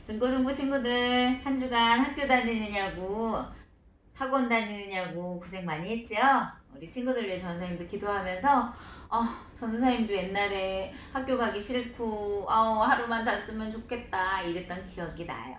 중고등부 친구들 한 주간 학교 다니느냐고 학원 다니느냐고 고생 많이 했죠? 우리 친구들 위해 전도사님도 기도하면서 전도사님도 옛날에 학교 가기 싫고 하루만 잤으면 좋겠다 이랬던 기억이 나요.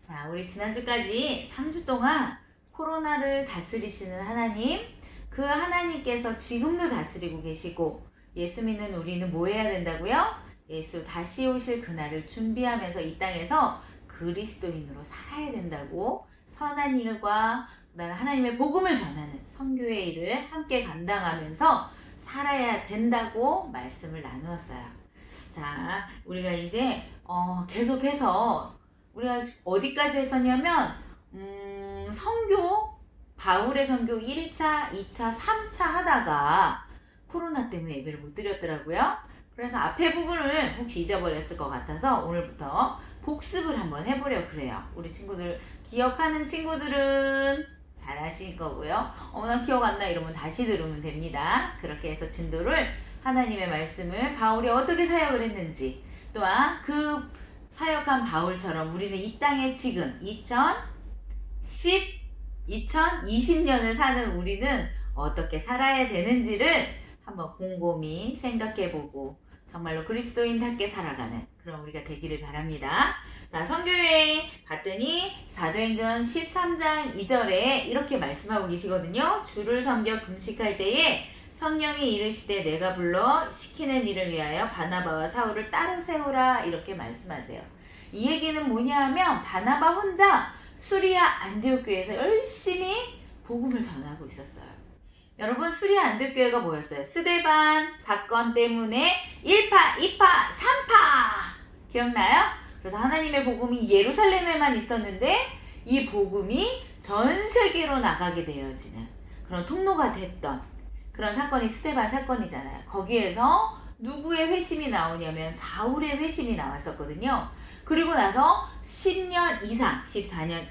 자, 우리 지난주까지 3주 동안 코로나를 다스리시는 하나님, 그 하나님께서 지금도 다스리고 계시고 예수 믿는 우리는 뭐 해야 된다고요? 예수 다시 오실 그날을 준비하면서 이 땅에서 그리스도인으로 살아야 된다고, 선한 일과 그다음에 하나님의 복음을 전하는 선교의 일을 함께 감당하면서 살아야 된다고 말씀을 나누었어요. 자, 우리가 이제 계속해서 우리가 어디까지 했었냐면 선교, 바울의 선교 1차, 2차, 3차 하다가 코로나 때문에 예배를 못 드렸더라고요. 그래서 앞에 부분을 혹시 잊어버렸을 것 같아서 오늘부터 복습을 한번 해보려고 그래요. 우리 친구들, 기억하는 친구들은 잘하실 거고요. 나 기억 안 나 이러면 다시 들으면 됩니다. 그렇게 해서 진도를, 하나님의 말씀을 바울이 어떻게 사역을 했는지, 또한 그 사역한 바울처럼 우리는 이 땅에 지금 2020년을 사는 우리는 어떻게 살아야 되는지를 한번 곰곰이 생각해보고 정말로 그리스도인답게 살아가는 그런 우리가 되기를 바랍니다. 자, 선교여행 봤더니 사도행전 13장 2절에 이렇게 말씀하고 계시거든요. 주를 섬겨 금식할 때에 성령이 이르시되 내가 불러 시키는 일을 위하여 바나바와 사울을 따로 세우라, 이렇게 말씀하세요. 이 얘기는 뭐냐 하면 바나바 혼자 수리아 안디옥 교회에서 열심히 복음을 전하고 있었어요. 여러분, 수리아 안디옥 교회가 뭐였어요? 스데반 사건 때문에 1파, 2파, 3파 기억나요? 그래서 하나님의 복음이 예루살렘에만 있었는데 이 복음이 전 세계로 나가게 되어지는 그런 통로가 됐던 그런 사건이 스데반 사건이잖아요. 거기에서 누구의 회심이 나오냐면 사울의 회심이 나왔었거든요. 그리고 나서 10년 이상, 14년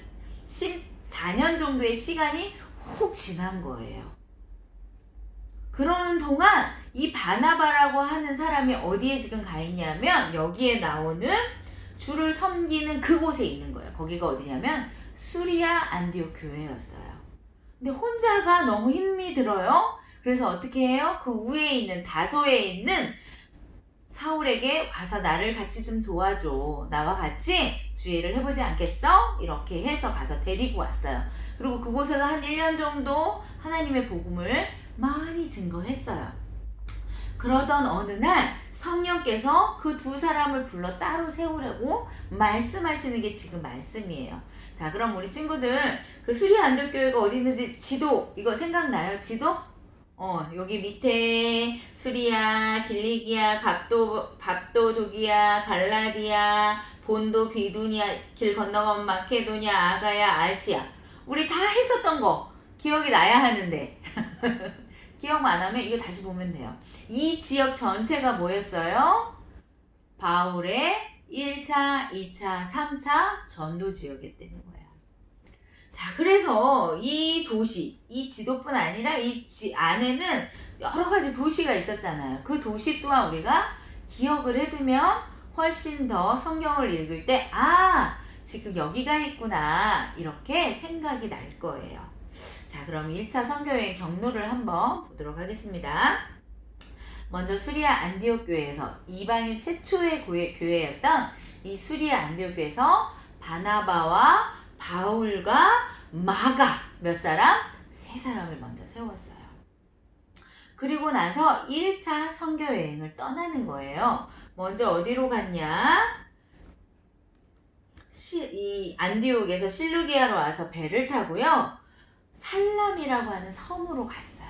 정도의 시간이 훅 지난 거예요. 그러는 동안 이 바나바라고 하는 사람이 어디에 지금 가 있냐면 여기에 나오는 주를 섬기는 그곳에 있는 거예요. 거기가 어디냐면 수리아 안디옥 교회였어요. 근데 혼자가 너무 힘이 들어요. 그래서 어떻게 해요? 그 위에 있는 다소에 있는 사울에게 와서 나를 같이 좀 도와줘. 나와 같이 주의를 해보지 않겠어? 이렇게 해서 가서 데리고 왔어요. 그리고 그곳에서 한 1년 정도 하나님의 복음을 많이 증거했어요. 그러던 어느 날 성령께서 그 두 사람을 불러 따로 세우려고 말씀하시는 게 지금 말씀이에요. 자, 그럼 우리 친구들, 그 수리아 안디옥 교회가 어디 있는지 지도 이거 생각나요? 지도? 여기 밑에 수리아, 길리기아, 밥도두기아, 갈라디아, 본도, 비두니아, 길 건너가면 마케도니아, 아가야, 아시아. 우리 다 했었던 거 기억이 나야 하는데 기억만 안 하면 이거 다시 보면 돼요. 이 지역 전체가 뭐였어요? 바울의 1차, 2차, 3차 전도 지역이었다는 거예요. 자, 그래서 이 도시, 이 지도뿐 아니라 이 안에는 여러 가지 도시가 있었잖아요. 그 도시 또한 우리가 기억을 해두면 훨씬 더 성경을 읽을 때 지금 여기가 있구나, 이렇게 생각이 날 거예요. 자, 그럼 1차 선교여행 경로를 한번 보도록 하겠습니다. 먼저 수리아 안디옥 교회에서 이방인 최초의 교회였던 이 수리아 안디옥 교회에서 바나바와 바울과 마가 몇 사람? 3사람을 먼저 세웠어요. 그리고 나서 1차 선교여행을 떠나는 거예요. 먼저 어디로 갔냐? 이 안디옥에서 실루기아로 와서 배를 타고요. 살람이라고 하는 섬으로 갔어요.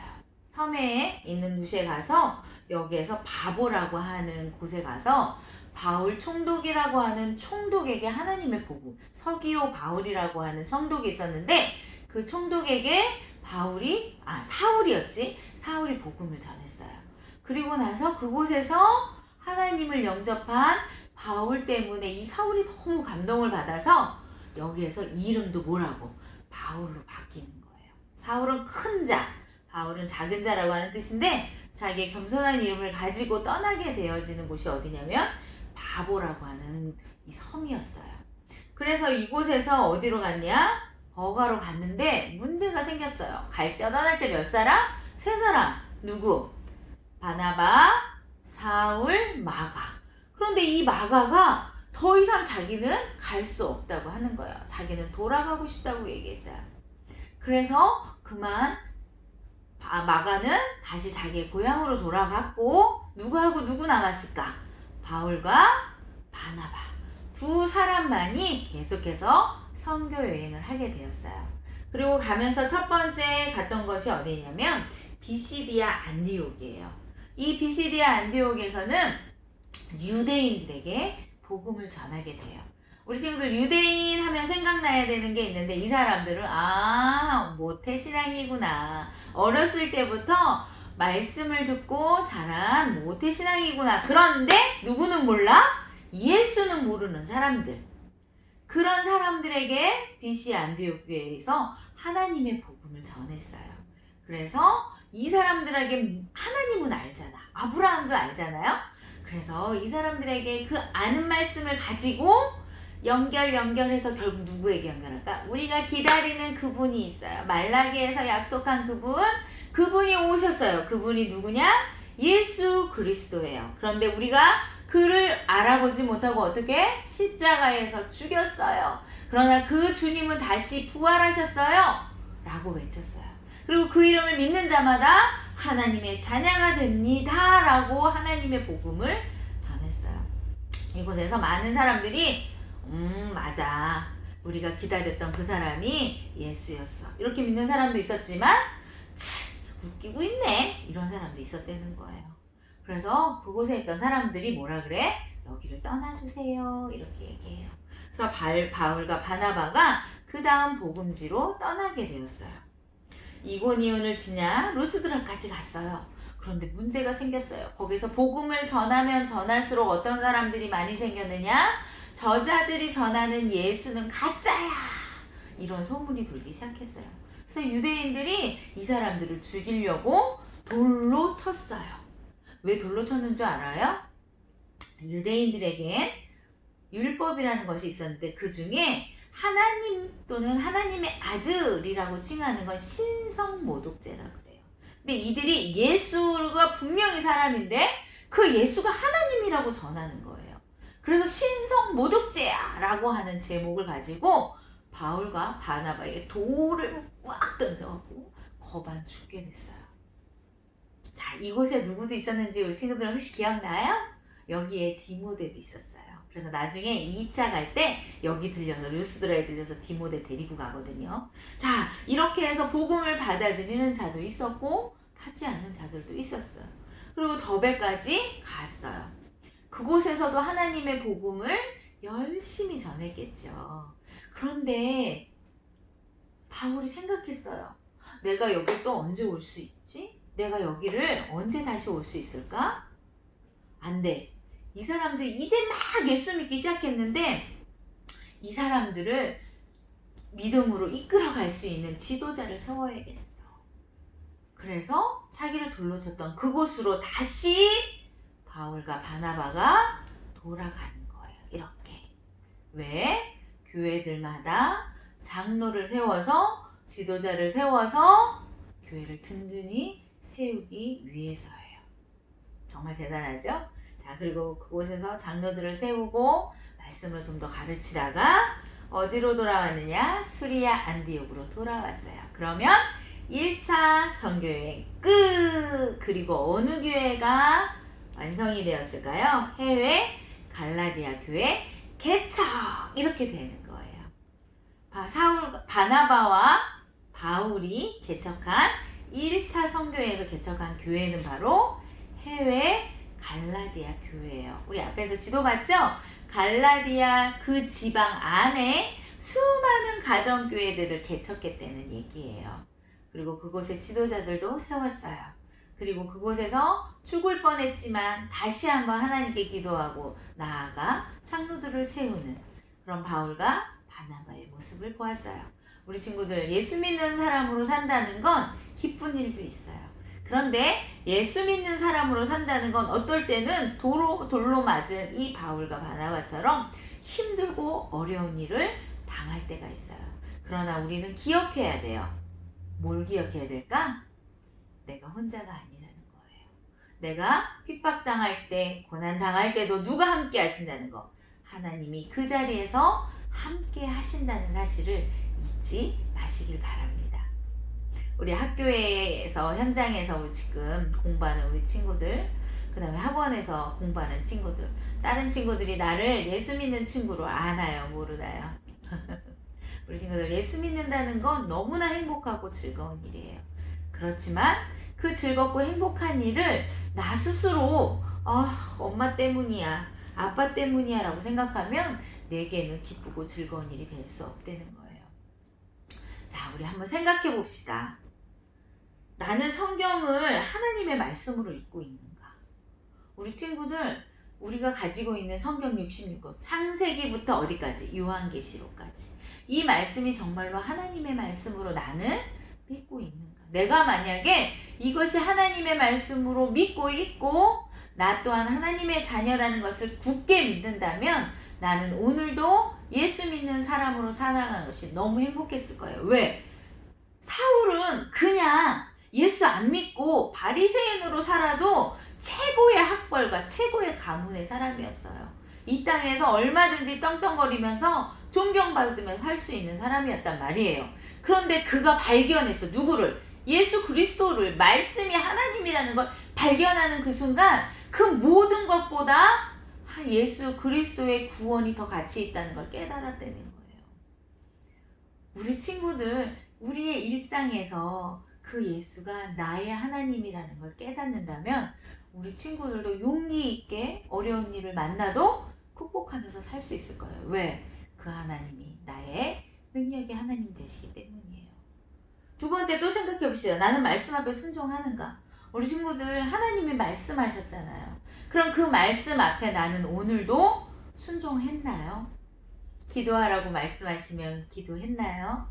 섬에 있는 도시에 가서 여기에서 바보라고 하는 곳에 가서 바울 총독이라고 하는 총독에게 하나님의 복음, 서기오 바울이라고 하는 총독이 있었는데 그 총독에게 사울이 복음을 전했어요. 그리고 나서 그곳에서 하나님을 영접한 바울 때문에 이 사울이 너무 감동을 받아서 여기에서 이름도 뭐라고? 바울로 바뀌는 거예요. 사울은 큰 자, 바울은 작은 자라고 하는 뜻인데 자기의 겸손한 이름을 가지고 떠나게 되어지는 곳이 어디냐면 바보라고 하는 이 섬이었어요. 그래서 이곳에서 어디로 갔냐? 버가로 갔는데 문제가 생겼어요. 떠날 때 몇 사람? 세 사람. 누구? 바나바, 사울, 마가. 그런데 이 마가가 더 이상 자기는 갈 수 없다고 하는 거예요. 자기는 돌아가고 싶다고 얘기했어요. 그래서 그만 마가는 다시 자기의 고향으로 돌아갔고, 누구하고 누구 남았을까? 바울과 바나바 두 사람만이 계속해서 선교 여행을 하게 되었어요. 그리고 가면서 첫 번째 갔던 것이 어디냐면 비시디아 안디옥이에요. 이 비시디아 안디옥에서는 유대인들에게 복음을 전하게 돼요. 우리 친구들 유대인 하면 생각나야 되는 게 있는데, 이 사람들은 모태신앙이구나. 어렸을 때부터 말씀을 듣고 자란 모태신앙이구나. 그런데 누구는 몰라? 예수는 모르는 사람들. 그런 사람들에게 BC 안디옥 교회에서 하나님의 복음을 전했어요. 그래서 이 사람들에게 하나님은 알잖아. 아브라함도 알잖아요. 그래서 이 사람들에게 그 아는 말씀을 가지고 연결해서 결국 누구에게 연결할까? 우리가 기다리는 그분이 있어요. 말라기에서 약속한 그분이 오셨어요. 그분이 누구냐? 예수 그리스도예요. 그런데 우리가 그를 알아보지 못하고 어떻게? 십자가에서 죽였어요. 그러나 그 주님은 다시 부활하셨어요. 라고 외쳤어요. 그리고 그 이름을 믿는 자마다 하나님의 자녀가 됩니다. 라고 하나님의 복음을 전했어요. 이곳에서 많은 사람들이 맞아. 우리가 기다렸던 그 사람이 예수였어. 이렇게 믿는 사람도 있었지만 웃기고 있네. 이런 사람도 있었다는 거예요. 그래서 그곳에 있던 사람들이 뭐라 그래? 여기를 떠나주세요. 이렇게 얘기해요. 그래서 바울과 바나바가 그 다음 복음지로 떠나게 되었어요. 이고니온을 지나 루스드라까지 갔어요. 그런데 문제가 생겼어요. 거기서 복음을 전하면 전할수록 어떤 사람들이 많이 생겼느냐? 저자들이 전하는 예수는 가짜야! 이런 소문이 돌기 시작했어요. 그래서 유대인들이 이 사람들을 죽이려고 돌로 쳤어요. 왜 돌로 쳤는 줄 알아요? 유대인들에겐 율법이라는 것이 있었는데 그 중에 하나님 또는 하나님의 아들이라고 칭하는 건 신성모독죄라고 그래요. 근데 이들이 예수가 분명히 사람인데 그 예수가 하나님이라고 전하는 거예요. 그래서 신성모독죄야 라고 하는 제목을 가지고 바울과 바나바에게 돌을 꽉 던져갖고 거반 죽게 됐어요. 자, 이곳에 누구도 있었는지 우리 친구들 혹시 기억나요? 여기에 디모데도 있었어요. 그래서 나중에 2차 갈 때 여기 들려서 루스드라에 들려서 디모데 데리고 가거든요. 자, 이렇게 해서 복음을 받아들이는 자도 있었고 받지 않는 자들도 있었어요. 그리고 더베까지 갔어요. 그곳에서도 하나님의 복음을 열심히 전했겠죠. 그런데 바울이 생각했어요. 내가 여기 또 언제 올 수 있지? 내가 여기를 언제 다시 올 수 있을까? 안 돼. 이 사람들 이제 막 예수 믿기 시작했는데 이 사람들을 믿음으로 이끌어갈 수 있는 지도자를 세워야겠어. 그래서 자기를 돌로 쳤던 그곳으로 다시 바울과 바나바가 돌아가는 거예요. 이렇게. 왜? 교회들마다 장로를 세워서 지도자를 세워서 교회를 든든히 세우기 위해서예요. 정말 대단하죠? 자, 그리고 그곳에서 장로들을 세우고 말씀을 좀 더 가르치다가 어디로 돌아왔느냐? 수리아 안디옥으로 돌아왔어요. 그러면 1차 선교여행 끝! 그리고 어느 교회가 완성이 되었을까요? 해외 갈라디아 교회 개척! 이렇게 되는 거예요. 바나바와 바울이 개척한 1차 선교회에서 개척한 교회는 바로 해외 갈라디아 교회예요. 우리 앞에서 지도 봤죠? 갈라디아 그 지방 안에 수많은 가정교회들을 개척했다는 얘기예요. 그리고 그곳에 지도자들도 세웠어요. 그리고 그곳에서 죽을 뻔했지만 다시 한번 하나님께 기도하고 나아가 장로들을 세우는 그런 바울과 바나바의 모습을 보았어요. 우리 친구들, 예수 믿는 사람으로 산다는 건 기쁜 일도 있어요. 그런데 예수 믿는 사람으로 산다는 건 어떨 때는 돌로 맞은 이 바울과 바나바처럼 힘들고 어려운 일을 당할 때가 있어요. 그러나 우리는 기억해야 돼요. 뭘 기억해야 될까? 내가 혼자가 아니라는 거예요. 내가 핍박당할 때, 고난당할 때도 누가 함께 하신다는 거. 하나님이 그 자리에서 함께 하신다는 사실을 잊지 마시길 바랍니다. 우리 학교에서 현장에서 우리 지금 공부하는 우리 친구들, 그 다음에 학원에서 공부하는 친구들, 다른 친구들이 나를 예수 믿는 친구로 아나요? 모르나요? 우리 친구들 예수 믿는다는 건 너무나 행복하고 즐거운 일이에요. 그렇지만 그 즐겁고 행복한 일을 나 스스로 엄마 때문이야, 아빠 때문이야 라고 생각하면 내게는 기쁘고 즐거운 일이 될 수 없다는 거예요. 자, 우리 한번 생각해 봅시다. 나는 성경을 하나님의 말씀으로 읽고 있는가? 우리 친구들, 우리가 가지고 있는 성경 66권, 창세기부터 어디까지? 요한계시록까지. 이 말씀이 정말로 하나님의 말씀으로 나는 믿고 있는가? 내가 만약에 이것이 하나님의 말씀으로 믿고 있고 나 또한 하나님의 자녀라는 것을 굳게 믿는다면 나는 오늘도 예수 믿는 사람으로 살아가는 것이 너무 행복했을 거예요. 왜? 사울은 그냥 예수 안 믿고 바리새인으로 살아도 최고의 학벌과 최고의 가문의 사람이었어요. 이 땅에서 얼마든지 떵떵거리면서 존경받으면서 살 수 있는 사람이었단 말이에요. 그런데 그가 발견했어. 누구를? 예수 그리스도를, 말씀이 하나님이라는 걸 발견하는 그 순간 그 모든 것보다 예수 그리스도의 구원이 더 가치 있다는 걸 깨달았다는 거예요. 우리 친구들, 우리의 일상에서 그 예수가 나의 하나님이라는 걸 깨닫는다면 우리 친구들도 용기 있게 어려운 일을 만나도 극복하면서 살 수 있을 거예요. 왜? 그 하나님이 나의 능력의 하나님 되시기 때문이에요. 두 번째 또 생각해 봅시다. 나는 말씀 앞에 순종하는가? 우리 친구들 하나님이 말씀하셨잖아요. 그럼 그 말씀 앞에 나는 오늘도 순종했나요? 기도하라고 말씀하시면 기도했나요?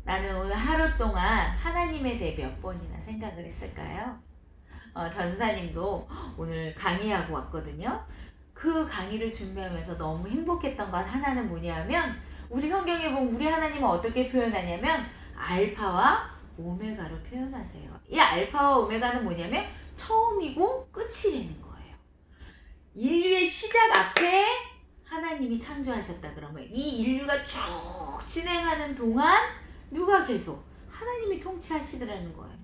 나는 오늘 하루 동안 하나님에 대해 몇 번이나 생각을 했을까요? 전사님도 오늘 강의하고 왔거든요. 그 강의를 준비하면서 너무 행복했던 건 하나는 뭐냐면 우리 성경에 보면 우리 하나님은 어떻게 표현하냐면 알파와 오메가로 표현하세요. 이 알파와 오메가는 뭐냐면 처음이고 끝이라는 거예요. 인류의 시작 앞에 하나님이 창조하셨다 그러면 이 인류가 쭉 진행하는 동안 누가 계속? 하나님이 통치하시더라는 거예요.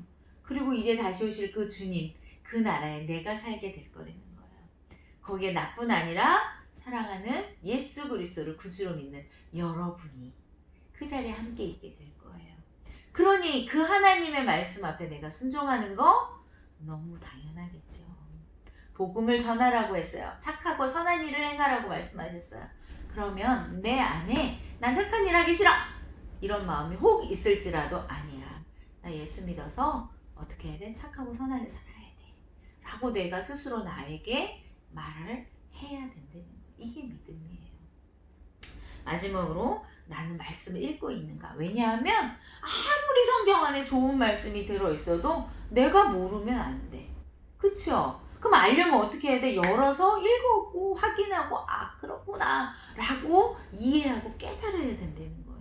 그리고 이제 다시 오실 그 주님, 그 나라에 내가 살게 될 거라는 거예요. 거기에 나뿐 아니라 사랑하는 예수 그리스도를 구주로 믿는 여러분이 그 자리에 함께 있게 될 거예요. 그러니 그 하나님의 말씀 앞에 내가 순종하는 거 너무 당연하겠죠. 복음을 전하라고 했어요. 착하고 선한 일을 행하라고 말씀하셨어요. 그러면 내 안에 난 착한 일 하기 싫어! 이런 마음이 혹 있을지라도 아니야. 나 예수 믿어서 어떻게 해야 돼? 착하고 선하게 살아야 돼. 라고 내가 스스로 나에게 말을 해야 된다는 거예요. 이게 믿음이에요. 마지막으로 나는 말씀을 읽고 있는가? 왜냐하면 아무리 성경 안에 좋은 말씀이 들어있어도 내가 모르면 안 돼. 그쵸? 그럼 알려면 어떻게 해야 돼? 열어서 읽고 확인하고 그렇구나 라고 이해하고 깨달아야 된다는 거예요.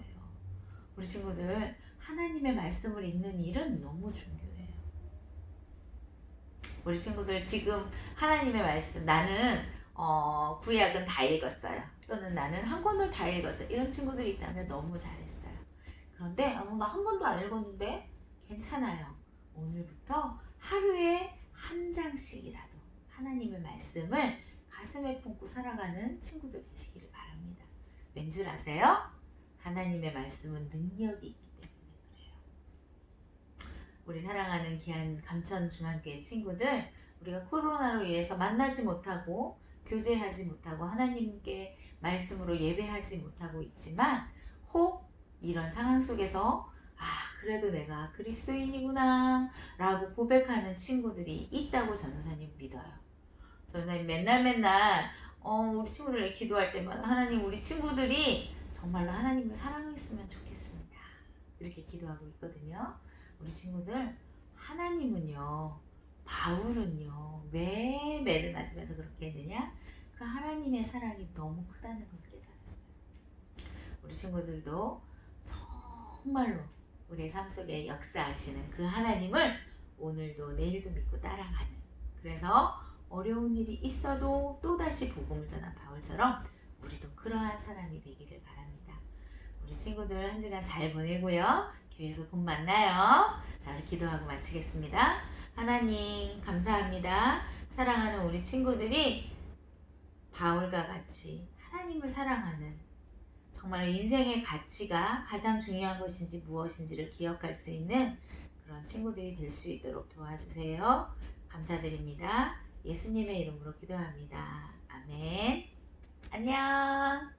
우리 친구들 하나님의 말씀을 읽는 일은 너무 중요해요. 우리 친구들 지금 하나님의 말씀 나는 구약은 다 읽었어요. 또는 나는 한 권을 다 읽었어요. 이런 친구들이 있다면 너무 잘했어요. 그런데 나 한 번도 안 읽었는데 괜찮아요. 오늘부터 하루에 한 장씩이라도 하나님의 말씀을 가슴에 품고 살아가는 친구들 되시기를 바랍니다. 왠 줄 아세요? 하나님의 말씀은 능력이 있기 때문에 그래요. 우리 사랑하는 귀한 감천중앙교회 친구들, 우리가 코로나로 인해서 만나지 못하고 교제하지 못하고 하나님께 말씀으로 예배하지 못하고 있지만 혹 이런 상황 속에서 그래도 내가 그리스도인이구나 라고 고백하는 친구들이 있다고 전도사님 믿어요. 전도사님 맨날 우리 친구들에게 기도할 때마다 하나님 우리 친구들이 정말로 하나님을 사랑했으면 좋겠습니다. 이렇게 기도하고 있거든요. 우리 친구들 하나님은요, 바울은요, 왜 매를 맞으면서 그렇게 했느냐? 그 하나님의 사랑이 너무 크다는 걸 깨달았어요. 우리 친구들도 정말로 우리의 삶 속에 역사하시는 그 하나님을 오늘도 내일도 믿고 따라가는, 그래서 어려운 일이 있어도 또다시 복음을 전한 바울처럼 우리도 그러한 사람이 되기를 바랍니다. 우리 친구들 한 주간 잘 보내고요. 교회에서 곧 만나요. 자, 우리 기도하고 마치겠습니다. 하나님 감사합니다. 사랑하는 우리 친구들이 바울과 같이 하나님을 사랑하는, 정말 인생의 가치가 가장 중요한 것인지 무엇인지를 기억할 수 있는 그런 친구들이 될 수 있도록 도와주세요. 감사드립니다. 예수님의 이름으로 기도합니다. 아멘. 안녕.